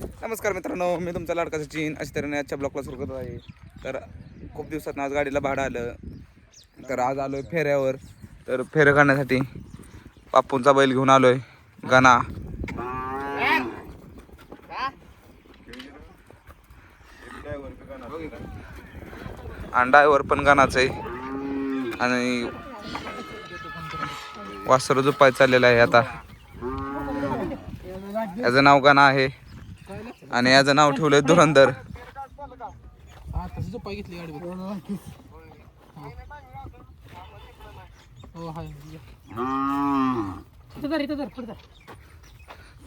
नमस्कार मित्रांनो, मी तुमचा लाडका सचिन. अशा तऱ्हेने आजच्या ब्लॉगला सुरू करत आहे. तर खूप दिवसात आज गाडीला भाडं आलं, तर आज आलोय फेऱ्यावर. तर फेऱ्या काढण्यासाठी बापूंचा बैल घेऊन आलोय गणा. आणि ड्रायव्हर पण गणाच आहे आणि वासरू झोपाय चाललेलं आहे. आता याचं नाव गणा आहे आणि याचं नाव ठेवलंय धुरंधर.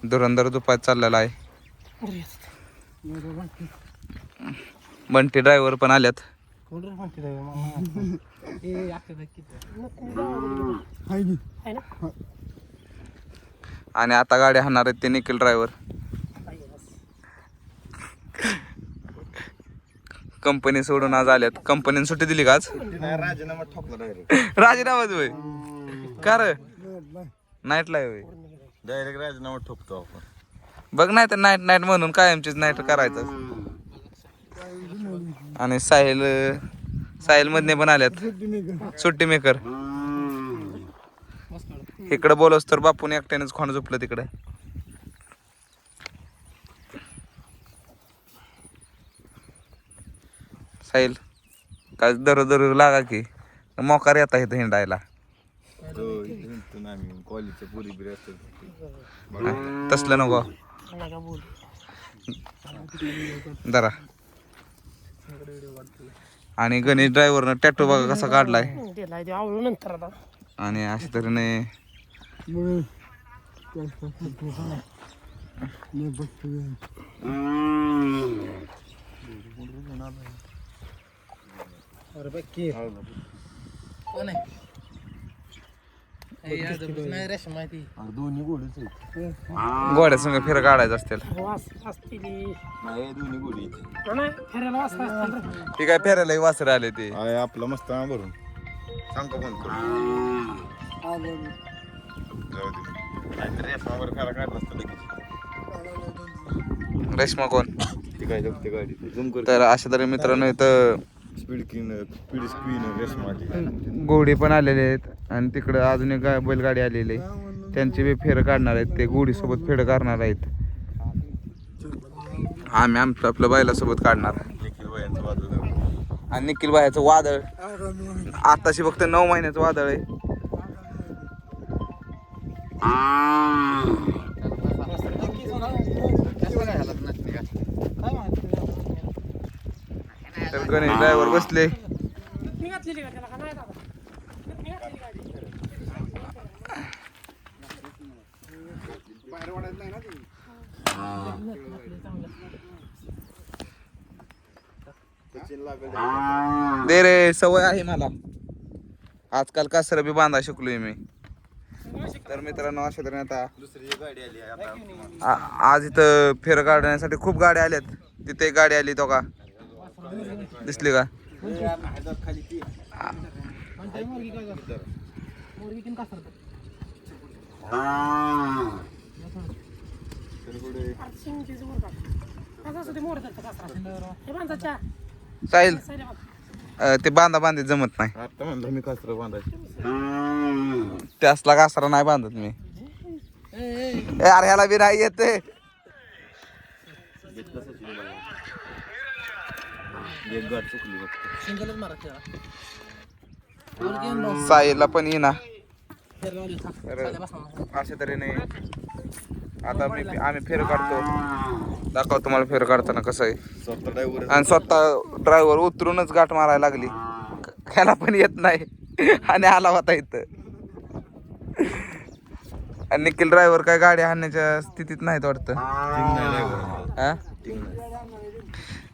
धुरंधर झोपायला चाललेला आहे. बंटी ड्रायव्हर पण आल्यात. आणि आता गाडी हाणणार आहेत ते निखिल ड्रायव्हर. कंपनी सोडून आज आल्यात. कंपनीने सुट्टी दिली का आज? राजीनामा ठोकला डायरेक्ट. राजीनामाच होय का रे? नाईटला होय. डायरेक्ट राजीनामा ठोकतो आपण. बघ नाही तर नाईट नाईट म्हणून कायमचीच नाईट करायचं. आणि साहिल मधने पण आल्यात सुट्टी मेकर. इकडे बोलस तर बापून एकट्यानेच खोंड झोपलं तिकडे. साहिल काय दर लागा की मोकार येता इथं हिंडायला. तसलं नको जरा. आणि गणेश ड्रायव्हरनं टॅटू बघा कसा काढलाय. आणि अशा तऱ्हेने गोड्या संग फेर काढायचं असतील. ती काय फेरायला वासर आले ते आपलं मस्त भरून सांग का फोन करू. रेशमावर खरा काढत असतं लगेच. रेशमा कोण? ती काय जगते गाडी झूम कर. तर अशा तरी मित्रांनो इथं स्पीड स्क्रीन रेशमा घोडी पण आलेले आहेत. आणि तिकडं अजून एक बैलगाडी आलेली आहे. त्यांची बी फेरं काढणार आहेत. ते घोडी सोबत फेरं काढणार आहेत. आम्ही आपल्या बैलासोबत काढणार. आणि निखिल भाईचं वादळ आताशी फक्त 9 महिन्याचं वादळ आहे. तर गणेश ड्रायव्हर बसले. दे रे, सवय आहे मला. आजकाल कासर बी बांधा शिकलोय मी. तर मित्रांनो अशा तऱ्हेने आता दुसरी गाडी आली आता. आज इथं फेर काढण्यासाठी खूप गाड्या आल्यात. तिथे एक गाडी आली तो का दिसली का? साहिल ते बांधीत जमत नाही. आता म्हणलं मी कासरा बांधायची. ते असला कासरा नाही बांधत मी. अरे ह्याला बी नाही येते. एक गाड चुकली साहिलला पण येईना. अशा तऱ्हेने आता आम्ही फेर काढतो. दाखव तुम्हाला फेर काढताना कसं आहे. स्वतः ड्रायव्हर आणि स्वतः ड्रायव्हर उतरूनच गाठ मारायला लागली. ह्याला पण येत नाही आणि आला होता इथं. आणि निखिल ड्रायव्हर काय गाडी आणण्याच्या स्थितीत नाहीत वाटतं. हा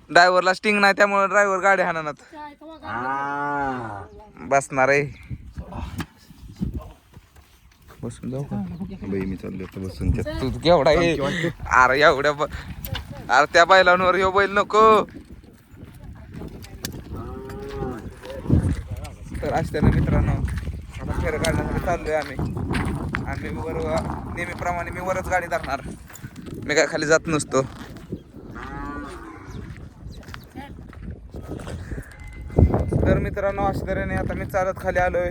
ड्रायव्हरला स्टिंग नाही त्यामुळे ड्रायव्हर गाडी हाणणार बसणार आहे. बसून जाऊ का? मी चाललो तर बसून तू केवढा आहे? अरे एवढ्या अरे त्या बैलांवर ह्यो बैल नको. तर असताना मित्रांनो आता फेर काढण्यासाठी चाललोय आम्ही. आणि मी नेहमीप्रमाणे मी वरच गाडी धरणार. मी काय खाली जात नसतो. तर मित्रांनो अशा तऱ्हेने आता मी चालत खाली आलोय.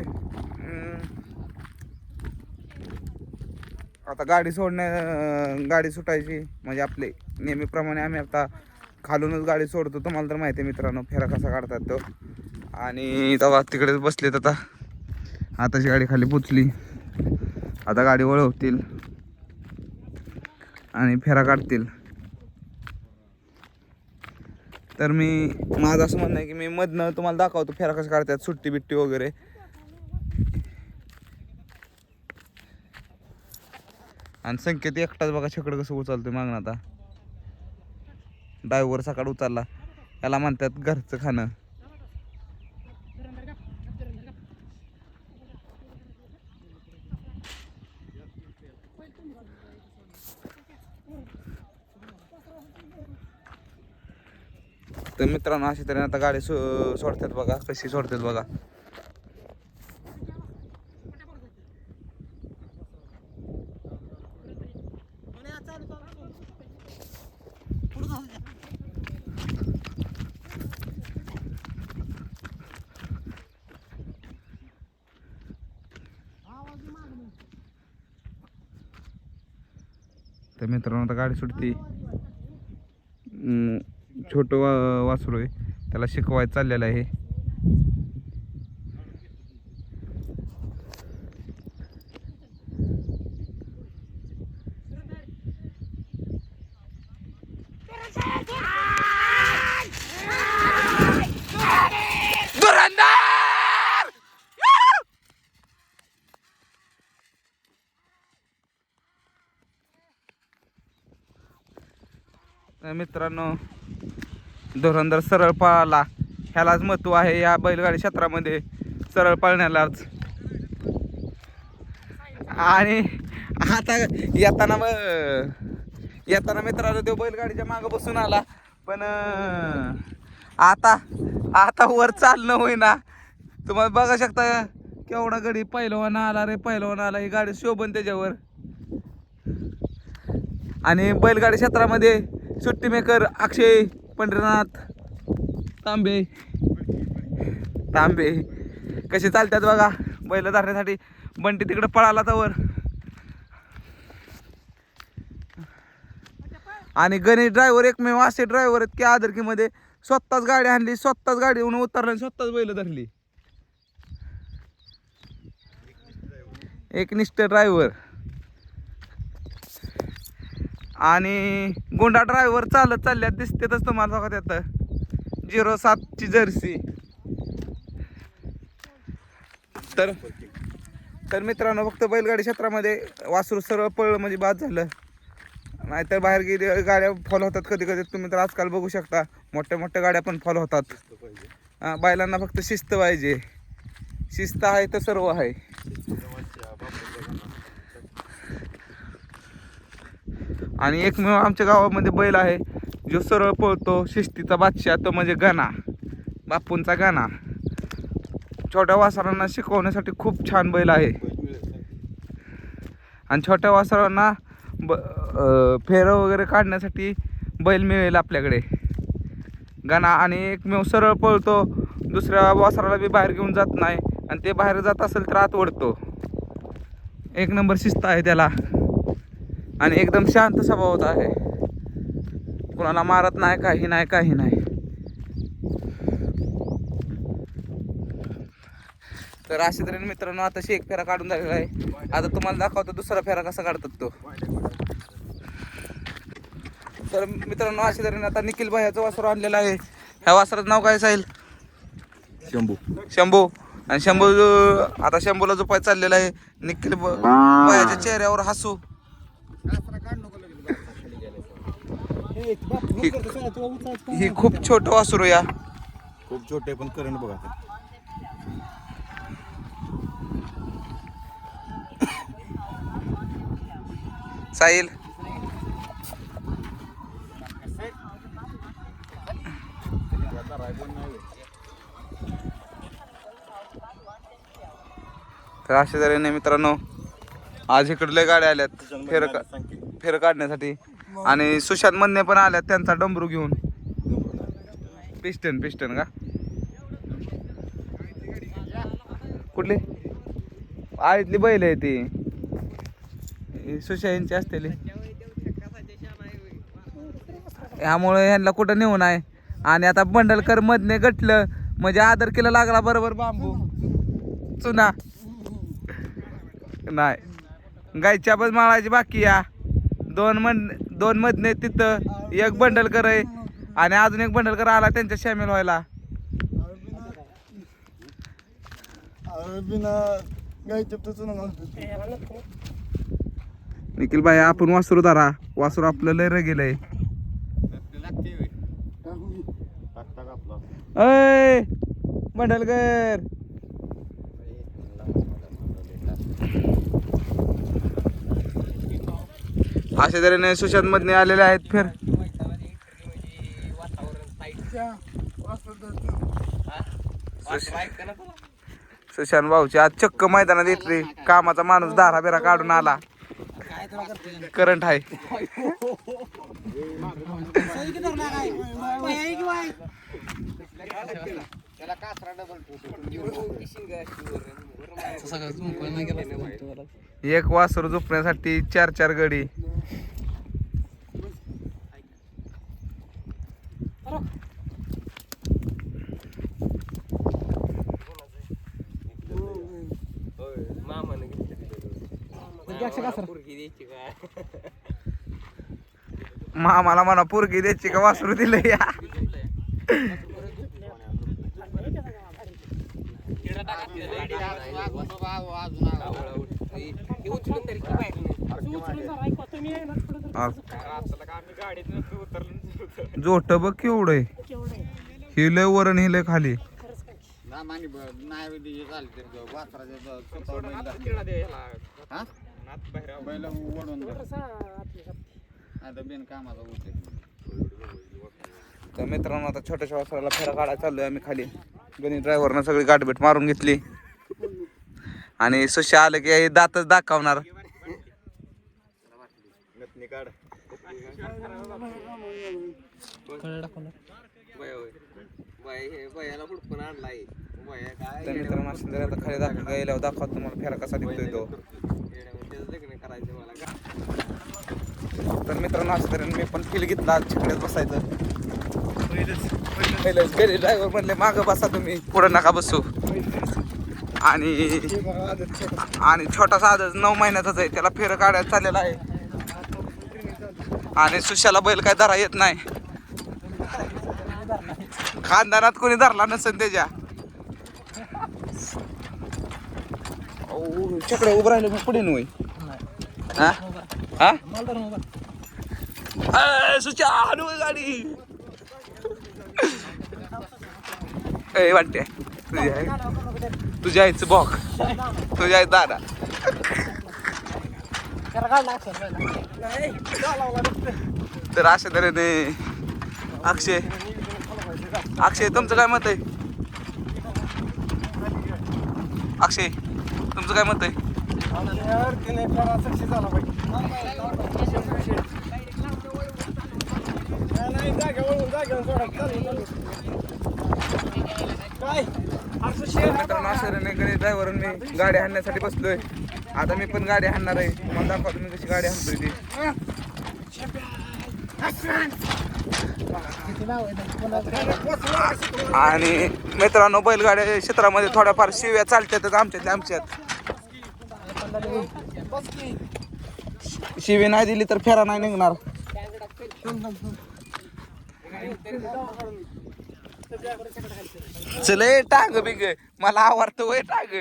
आता गाडी सुटायची म्हणजे आपले नेहमीप्रमाणे आम्ही आता खालूनच गाडी सोडतो. तुम्हाला तर माहिती आहे मित्रांनो फेरा कसा काढतात तो. आणि तेव्हा तिकडेच बसलेत आता. आताची गाडी खाली पोचली. आता गाडी वळवतील आणि फेरा काढतील. तर माझं असं म्हणणं आहे की मी मधनं तुम्हाला दाखवतो फेरा कसं काढतात, सुट्टी बिट्टी वगैरे. आणि संकेत एकटाच बघा छकड कसं उचलतोय मागणं. आता ड्रायव्हर सकाळ उचलला, त्याला म्हणतात घरचं खाणं. तर मित्रांनो अशा तऱ्हेने आता गाडी सोडतात बघा, कशी सोडतात बघा. तर मित्रांनो आता गाडी सुटती. छोटं वासरू आहे, त्याला शिकवायचं चाललेलं आहे. मित्रांनो धुरंधर सरळ पळाला, ह्यालाच महत्व आहे या बैलगाडी क्षेत्रामध्ये, सरळ पळण्यालाच. आणि आता येताना मित्रांनो तो बैलगाडीच्या मागं बसून आला, पण आता वर चालणं होईना. तुम्हाला बघा शकता केवढा गडी पहिलवान आला रे, पहिलवान आला. ही गाडी शोभन त्याच्यावर. आणि बैलगाडी क्षेत्रामध्ये सुट्टी मेकर अक्षय पंढरीनाथ तांबे कसे चालतात बघा बैल धरण्यासाठी. बंटी तिकडे पळाला तवर. आणि गणेश ड्रायव्हर एकमेव असे ड्रायव्हर आहेत की आदरकीमध्ये स्वतःच गाडी आणली, स्वतःच गाडीवरून उतरला आणि स्वतःच बैल धरली. एकनिष्ठ ड्रायव्हर. आणि गुंडा ड्रायव्हर चालत चालल्यात दिसतेच तुम्हाला बघा त्यात 07ची जर्सी. तर मित्रांनो फक्त बैलगाडी क्षेत्रामध्ये वासरू सरळ पळलं म्हणजे बाद झालं. नाहीतर बाहेर गेली गाड्या फॉलो होतात कधी कधी. तुम्ही तर आजकाल बघू शकता मोठ्या मोठ्या गाड्या पण फॉलो होतात. बैलांना फक्त शिस्त पाहिजे. शिस्त आहे तर सर्व आहे. आणि एकमेव आमच्या गावामध्ये बैल आहे जो सरळ पळतो, शिस्तीचा बादशाह, तो म्हणजे गणा, बापूंचा गणा. छोट्या वासरांना शिकवण्यासाठी खूप छान बैल आहे. आणि छोट्या वासरांना फेरं वगैरे काढण्यासाठी बैल मिळेल आपल्याकडे गणा. आणि एकमेव सरळ पळतो, दुसऱ्या वासराला बी बाहेर घेऊन जात नाही. आणि ते बाहेर जात असेल तर आत ओढतो. एक नंबर शिस्त आहे त्याला. आणि एकदम शांत स्वभावाचा आहे, कुणाला मारत नाही, काही नाही. तर अशा तऱ्हेने मित्रांनो आता एक फेरा काढून झालेला आहे. आता तुम्हाला दाखवतो दुसरा फेरा कसा काढतात तो. तर मित्रांनो अशा तऱ्हेने आता निखिल भाईचं वासरू आणलेलं आहे. ह्या वासराचं नाव काय असेल? शंभू. आणि आता शंभूला झोपाय चाललेला आहे. निखिल भाईच्या चेहऱ्यावर हसू. ही खूप छोट वासरू या, खूप छोटे पण करंट बघा. साहिल तर अशा तऱ्हेने मित्रांनो आज इकडले गाड्या आल्यात फेर काढण्यासाठी. आणि सुशांत मन्ने पण आल्यात त्यांचा डमरू घेऊन. पिस्टन का कुठली आळीतली बैल आहे ती सुशाईंची असतेली. ह्यामुळे ह्यांना कुठं नेऊ नाही. आणि आता बंडलकर मधने गटलं म्हणजे आदर केला लागला बरोबर बांबू चुना नाही. गायच्या पण माळाची बाकी या दोन मधने तिथं एक बंडलकर आहे आणि अजून एक बंडलकर आला त्यांच्या शामिल व्हायला. निखिल भाई आपण वासरू धरा. वासरू आपलं लय र गेलंय. अय बंडलकर अशा तऱ्हेने सुशांत मधने आलेले आहेत. फेर सुशांत भाऊची आज चक्क मैदानात येतली. कामाचा माणूस दारा बिरा काढून आला. करंट आहे. एक वासरू झोपण्यासाठी 4 गडी. मामाला म्हणा पोरगी द्यायची का वासरू दिलं या. जोट बघ केवढं आहे. हिलय वरण हिलय खाली. तर मित्रांनो आता छोट्याशा वासराला फेरा काढायला चाललोय आम्ही खाली. गणित ड्रायव्हरनं सगळी गाठभेट मारून घेतली आणि सुशा आलं की दातच दाखवणार. तर मित्रांनो आता खाली गेल्यावर दाखवतो तुम्हाला फेरा कसा निघतोय तो. तर मित्रांनो असं तऱ्हेने मी पण फील घेतला चिकड्यात बसायचं. पहिलेच घरी ड्रायव्हर म्हणले मागं बसा तुम्ही पुढं नका बसू. आणि छोटासा आजच 9 महिन्याचाच आहे. त्याला फेरं काढायला चाललेला आहे. आणि सुशाला बैल काय धरा येत नाही. खानदानात कोणी धरला नसेल त्याच्या. चकडे उभं राहिले मग पुढे नव्हे. हा हा सुचा हलू गाडी. ए वाटते तुझ्या आईचं बॉक तुझ्या आई दादा. तर अशा तऱ्हेने अक्षय तुमचं काय मत आहे. अक्षय तुमचं काय मत आहे. ड्रायव्हर मी गाडी हाणण्यासाठी बसलोय. आता मी पण गाडी हाणणार आहे. मला दाखवा तुम्ही कशी गाडी हाणतोय ती. आणि मित्रांनो बैलगाड्या क्षेत्रामध्ये थोड्याफार शिव्या चालतातच आमच्यात. शिवी नाही दिली तर फेरा नाही निघणार. चले टांग बिग मला आवडतं वय टांग.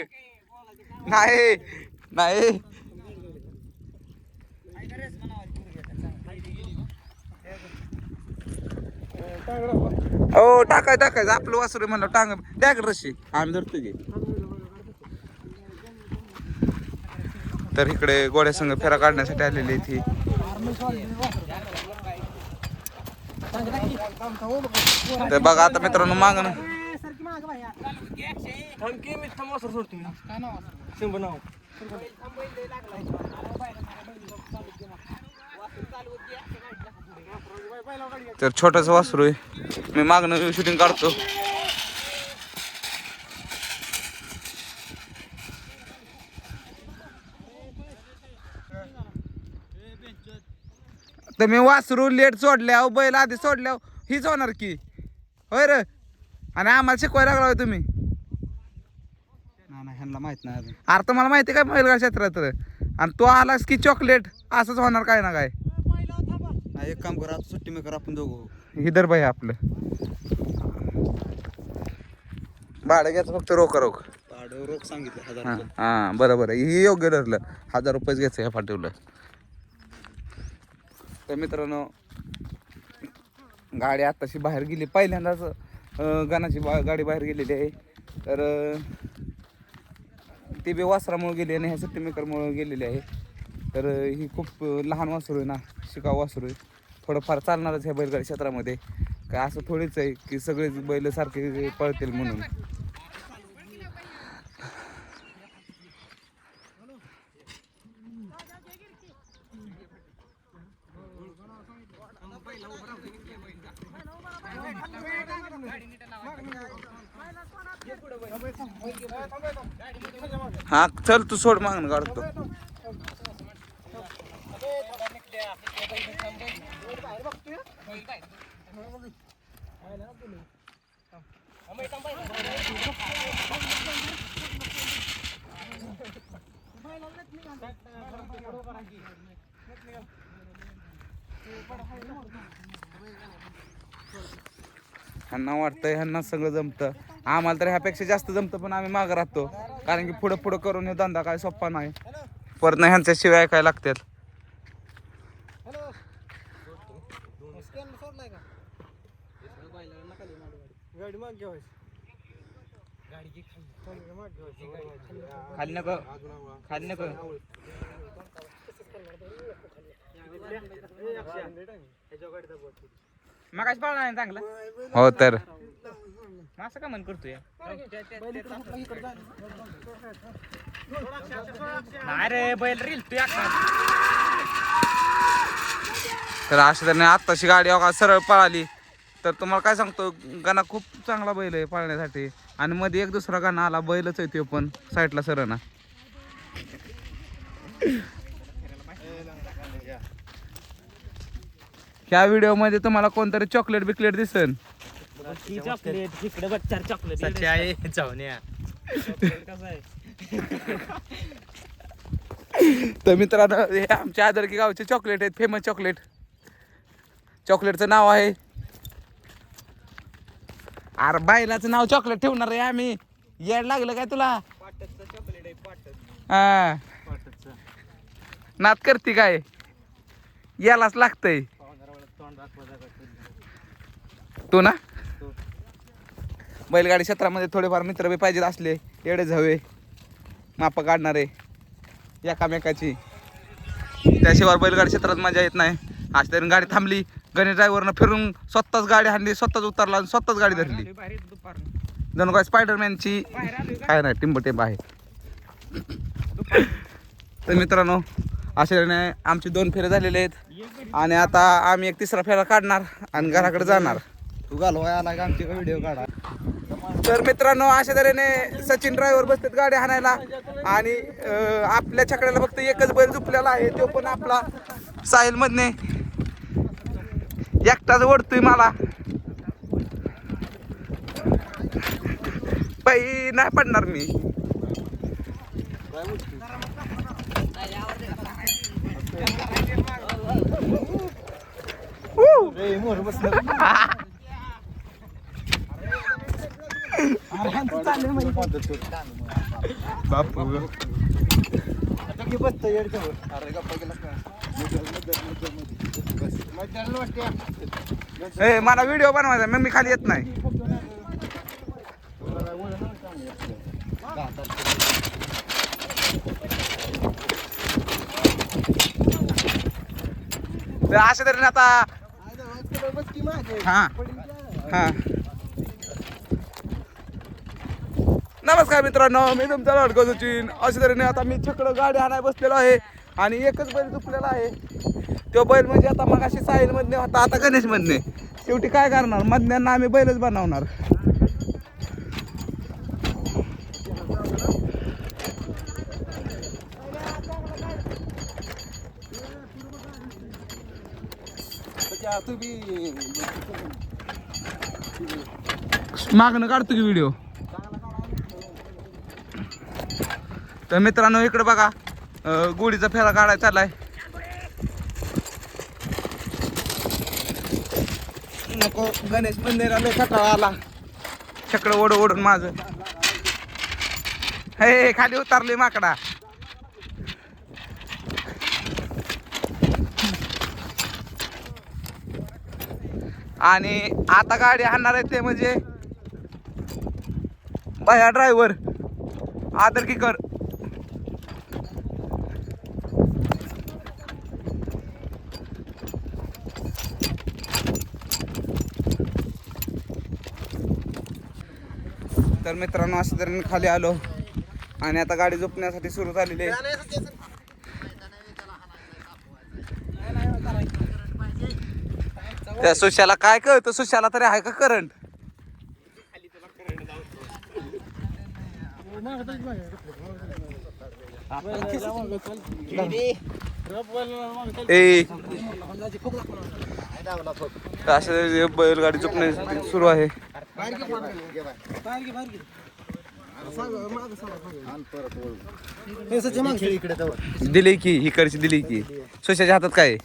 नाही नाही हो टाकायचं आपलं वासरू म्हणलं टांग द्या रशी आम्ही धरतो की. तर इकडे गोड्या संघ फेरा काढण्यासाठी आलेली ती. तर बघा आता मित्रांनो मागणं तर छोटस वासरू आहे. मी मागणं शूटिंग काढतो. तुम्ही वासरू लेट सोडल्या बैल आधी सोडल्या हीच होणार की होय रे. आणि आम्हाला शिकवायला लागला होय तुम्ही. नाही ह्यांना माहित नाही अजून. अरे तुम्हाला माहिती काय बैलगाड क्षेत्रात आणि तू आलास की चॉकलेट असंच होणार काय ना काय. नाही एक काम करा आता सुट्टी मेकर आपण दोघं. हिदर बाई आपलं भाडं घ्यायचं फक्त रोख रोख. भाडं रोख सांगितलं 1000 हां रुपये. हां बरोबर आहे ही योग्य ठरलं. 1000 रुपयेच घ्यायचं ह्या पाठवलं. तर मित्रांनो गाडी आत्ताशी बाहेर गेली पहिल्यांदाच गणाची गाडी बाहेर गेलेली आहे. तर ती बी वासरामुळे गेली आणि ह्या सुट्टी मेकरमुळे गेलेली आहे. तर ही खूप लहान वासरू आहे ना शिकाऊ वासरू आहे. थोडंफार चालणारच ह्या बैलगाडी क्षेत्रामध्ये काय असं थोडीच आहे की सगळेच बैल सारखे पळतील म्हणून. हा चल तू सोड मागणं काढतो. ह्यांना वाटतं ह्यांना सगळं जमतं. आम्हाला तर ह्यापेक्षा जास्त जमतं पण आम्ही मागं राहतो कारण की पुढं पुढं करून हे धंदा काय सोप्पा नाही. परत नाही ह्यांच्या शिवाय काय लागतात. खाली नको खाली नको. मगाच पाळला नाही चांगला. हो तर असं का म्हण करतोय. अरे बैल रील तू तर अशा त्याने आत्ताशी गाडी सरळ पळाली. तर तुम्हाला काय सांगतो गाणा खूप चांगला बैल आहे पळण्यासाठी. आणि मध्ये एक दुसरा गाणं आला बैलच आहे तो पण साईडला सर ना. ह्या व्हिडिओ मध्ये तुम्हाला कोणतरी चॉकलेट बिकलेट दिसन. तर मित्रांनो हे आमच्या आदरकी गावचे चॉकलेट आहेत फेमस चॉकलेट. चॉकलेटचं नाव आहे अरे बैलाचं नाव चॉकलेट ठेवणार आहे आम्ही. येड लागलं काय तुला. हा नात करते काय यालाच लागतंय. तू ना बैलगाडी क्षेत्रामध्ये थोडेफार मित्र बी पाहिजेत असले एवढेच हवे माप काढणारे एकामेकाची. त्याशिवाय बैलगाडी क्षेत्रात मजा येत नाही. आज तरी गाडी थांबली गणेश ड्रायव्हरनं फिरून स्वतःच गाडी हाणली स्वतःच उतरला आणि स्वतःच गाडी धरली. जणू काय स्पायडरमॅनची काय नाही टिंबटेंब आहे. तर मित्रांनो अशाने आमचे 2 फेरे झालेले आहेत आणि आता आम्ही एक तिसरा फेरा काढणार आणि घराकडे जाणार. तू घालवाय आला का आमची व्हिडिओ काढा. तर मित्रांनो अशा तऱ्हेने सचिन ड्रायव्हर बसतात गाडी हाणायला आणि आपल्या छकड्याला फक्त एकच बैल झुपलेला आहे तो पण आपला साहिल मधने एकटाच ओढतोय मला. बाई नाही पडणार मी. बापू मला व्हिडिओ बनवायचा मग मी खाली येत नाही. अशा तऱ्हेने आता हा हा नमस्कार मित्रांनो मी तुमचा लाडका सचिन. अशा तऱ्हेने आता मी छकडं गाडी आणाय बसलेलो आहे आणि एकच बैल झुपलेला आहे. तो बैल म्हणजे आता मग अशी साहिल मधने होता आता गणेश मधने. शेवटी काय करणार मधन्यांना आम्ही बैलच बनवणार. मागणं काढतो की व्हिडिओ. तर मित्रांनो इकडे बघा गोडीचा फेरा काढायचा चाललाय. नको गणेश मंदिराला खतरा आला. छकडं ओढून माझं हे खाली उतरले माकडा. आणि आता गाडी आणणार आहे ते म्हणजे भया ड्रायव्हर आदर की कर. तर मित्रांनो अशा तऱ्हेने खाली आलो आणि आता गाडी झोपण्यासाठी सुरू झालेली आहे. त्या सुशाला काय कळतं? सुशाला तरी आहे का करंट? अशा बैलगाडी झोपण्यासाठी सुरू आहे. दिली की इकडची दिली की सुशाच्या हातात काय आहे?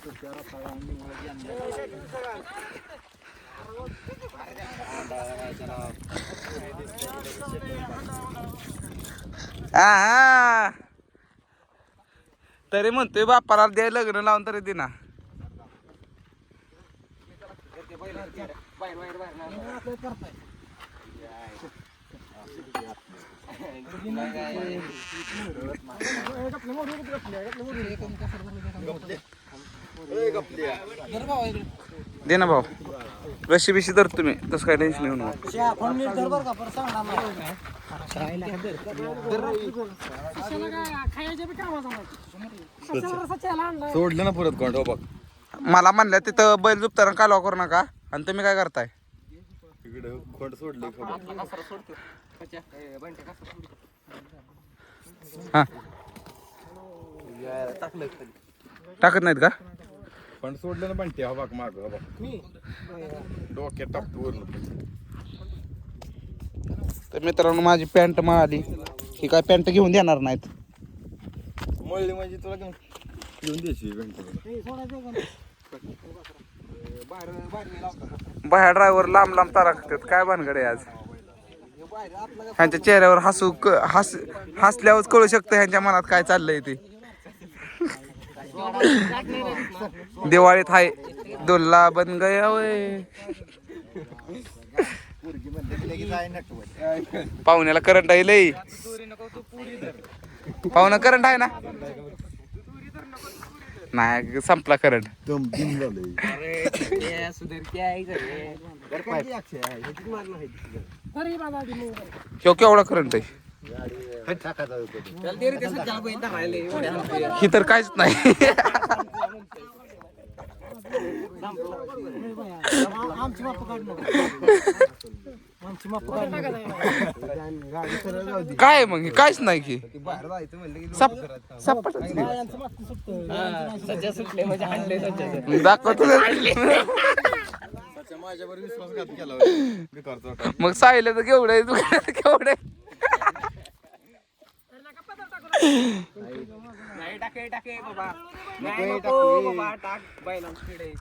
हा तरी म्हणतोय बाप्पाला द्याय लग्न लावून तरी दिना. दे ना भाऊ रशी बिशी धर तुम्ही तसं काय टेन्शन घेऊन. सोडलं ना परत कोण बघ. मला म्हणलं तिथं बैल झुपताना कालवा करू नका आणि तुम्ही काय करताय? तिकडे कोण सोडले हा टाकत नाहीत का? पण सोडलं ना पण ते हवा माग हवा डोक्यात टाकतो वरून. तर मित्रांनो माझी पॅन्ट मिळाली. ही काय पॅन्ट घेऊन देणार नाहीत. मळली म्हणजे तुला घेऊन द्यायची बाहेर ड्रायव्हर लांब लांब तारखतात. काय भानगडे आज ह्यांच्या चेहऱ्यावर हसल्यावर कळू शकतं ह्यांच्या मनात काय चाललंय ते. दिवाळीत हाय दुल्ला बन गया वय. पाहुण्याला करंट आहे लई. पाहुणा करंट आहे ना? नाही संपला करंट. केवढा करंट आहे? ही तर काहीच नाही. काय मग हे काहीच नाही की दाखवतो. मग सायला तर केवढे केवढे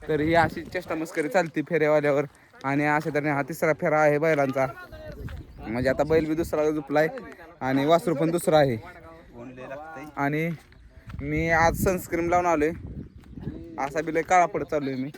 तर ही अशी चेष्टा मस्करी चालती फेऱ्यावाल्यावर. आणि अशा तऱ्हेने हा तिसरा फेरा आहे बैलांचा. म्हणजे आता बैल बी दुसरा झुपलाय आणि वासरू पण दुसरा आहे. आणि मी आज सनस्क्रीन लावून आलोय. असा बी लय काळा पडत चाललोय मी.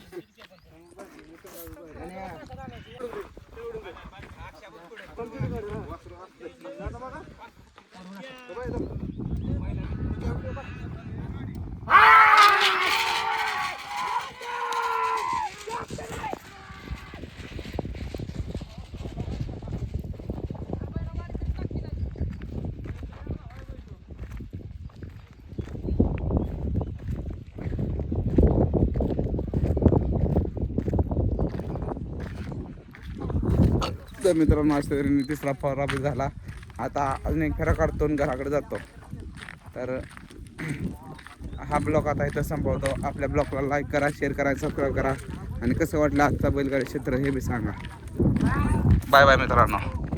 तर मित्रांनो अशा तऱ्हेने तिसरा फेरा बी झाला. आता अजून एक फेरा काढतो आणि घराकडे जातो. तर हा ब्लॉग आता इथं संपवतो. आपल्या ब्लॉगला लाईक करा, शेअर करा, सबस्क्राईब करा आणि कसं वाटलं आजचा बैलगाडी क्षेत्र हे बी सांगा. बाय बाय मित्रांनो.